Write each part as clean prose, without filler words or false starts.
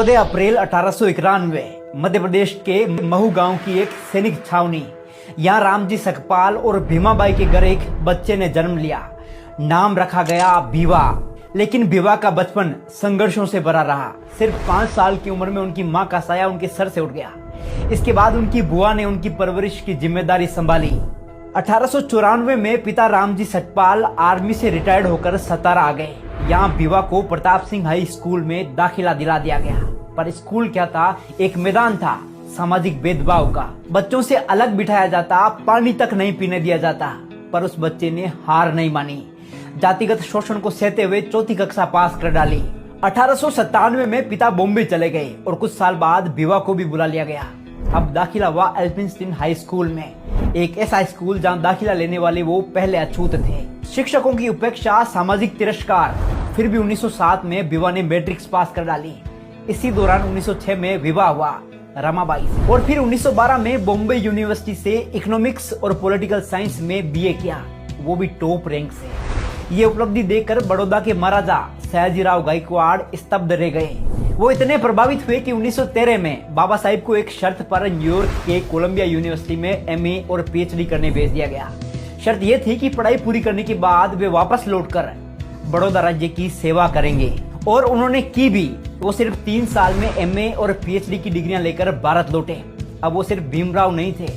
14 अप्रैल 1891 मध्य प्रदेश के महू गांव की एक सैनिक छावनी। यहाँ रामजी सकपाल और भीमाबाई के घर एक बच्चे ने जन्म लिया। नाम रखा गया भीवा। लेकिन भीवा का बचपन संघर्षों से भरा रहा। सिर्फ 5 साल की उम्र में उनकी मां का साया उनके सर से उठ गया। इसके बाद उनकी बुआ ने उनकी परवरिश की जिम्मेदारी संभाली। 1894 में पिता रामजी सकपाल आर्मी से रिटायर्ड होकर सतारा आ गए। यहाँ भीवा को प्रताप सिंह हाई स्कूल में दाखिला दिला दिया गया। पर स्कूल क्या था, एक मैदान था सामाजिक भेदभाव का। बच्चों से अलग बिठाया जाता, पानी तक नहीं पीने दिया जाता। पर उस बच्चे ने हार नहीं मानी। जातिगत शोषण को सहते हुए 4th कक्षा पास कर डाली। 1897 में पिता बॉम्बे चले गए और कुछ साल बाद भीवा को भी बुला लिया गया। अब दाखिला हुआ एल्फिंस्टीन हाई स्कूल में, एक ऐसा स्कूल जहां दाखिला लेने वाले वो पहले अछूत थे। शिक्षकों की उपेक्षा, सामाजिक तिरस्कार। फिर भी 1907 में भीवा ने मैट्रिक्स पास कर डाली। इसी दौरान 1906 में विवाह हुआ रमाबाई से और फिर 1912 में बॉम्बे यूनिवर्सिटी से इकोनॉमिक्स और पॉलिटिकल साइंस में बीए किया, वो भी टॉप रैंक से। ये उपलब्धि देखकर बड़ौदा के महाराजा सयाजीराव गायकवाड़ स्तब्ध रह गए। वो इतने प्रभावित हुए कि 1913 में बाबा साहिब को एक शर्त पर न्यूयॉर्क के कोलंबिया यूनिवर्सिटी में एमए और पीएचडी करने भेज दिया गया। शर्त यह थी कि पढ़ाई पूरी करने के बाद वे वापस लौटकर बड़ौदा राज्य की सेवा करेंगे, और उन्होंने की भी। वो सिर्फ 3 साल में एमए और पीएचडी की डिग्रियां लेकर भारत लौटे। अब वो सिर्फ भीमराव नहीं थे,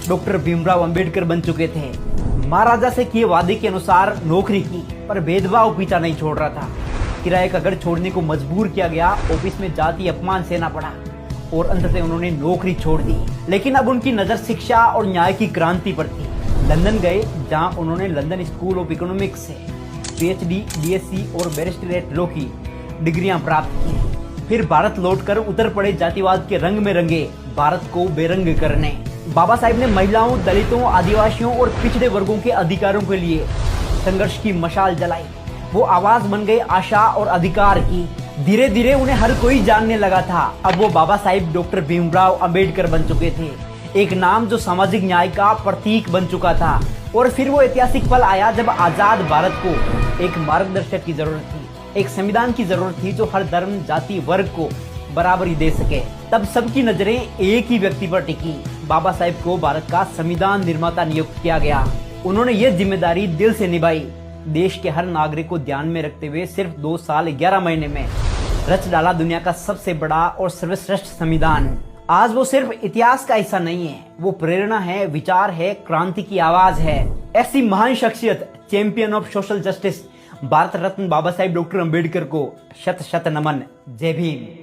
डॉक्टर भीमराव अंबेडकर बन चुके थे। महाराजा से किए वादे के अनुसार नौकरी की, पर भेदभाव पीछा नहीं छोड़ रहा था। किराए का घर छोड़ने को मजबूर किया गया, ऑफिस में जाति अपमान सहना पड़ा और अंततः उन्होंने नौकरी छोड़ दी। लेकिन अब उनकी नजर शिक्षा और न्याय की क्रांति पर थी। लंदन गए, जहां उन्होंने लंदन स्कूल ऑफ इकोनॉमिक्स से पीएचडी, बीएससी और बैरिस्टरेट लॉ की डिग्रियां प्राप्त की। फिर भारत लौटकर उतर पड़े जातिवाद के रंग में रंगे भारत को बेरंग करने। बाबा साहिब ने महिलाओं, दलितों, आदिवासियों और पिछड़े वर्गों के अधिकारों के लिए संघर्ष की मशाल जलाई। वो आवाज बन गए आशा और अधिकार की। धीरे धीरे उन्हें हर कोई जानने लगा था। अब वो बाबा साहिब डॉक्टर भीमराव अंबेडकर बन चुके थे, एक नाम जो सामाजिक न्याय का प्रतीक बन चुका था। और फिर वो ऐतिहासिक पल आया जब आजाद भारत को एक मार्गदर्शक की जरूरत थी, एक संविधान की जरूरत थी जो हर धर्म, जाति, वर्ग को बराबरी दे सके। तब सबकी नजरें एक ही व्यक्ति पर टिकी। बाबा साहिब को भारत का संविधान निर्माता नियुक्त किया गया। उन्होंने ये जिम्मेदारी दिल से निभाई। देश के हर नागरिक को ध्यान में रखते हुए सिर्फ 2 साल 11 महीने में रच डाला दुनिया का सबसे बड़ा और सर्वश्रेष्ठ संविधान। आज वो सिर्फ इतिहास का हिस्सा नहीं है, वो प्रेरणा है, विचार है, क्रांति की आवाज है। ऐसी महान शख्सियत, champion of social justice, Bharat Ratna Baba Sahib doctor Ambedkar को शत शत नमन। जय भीम।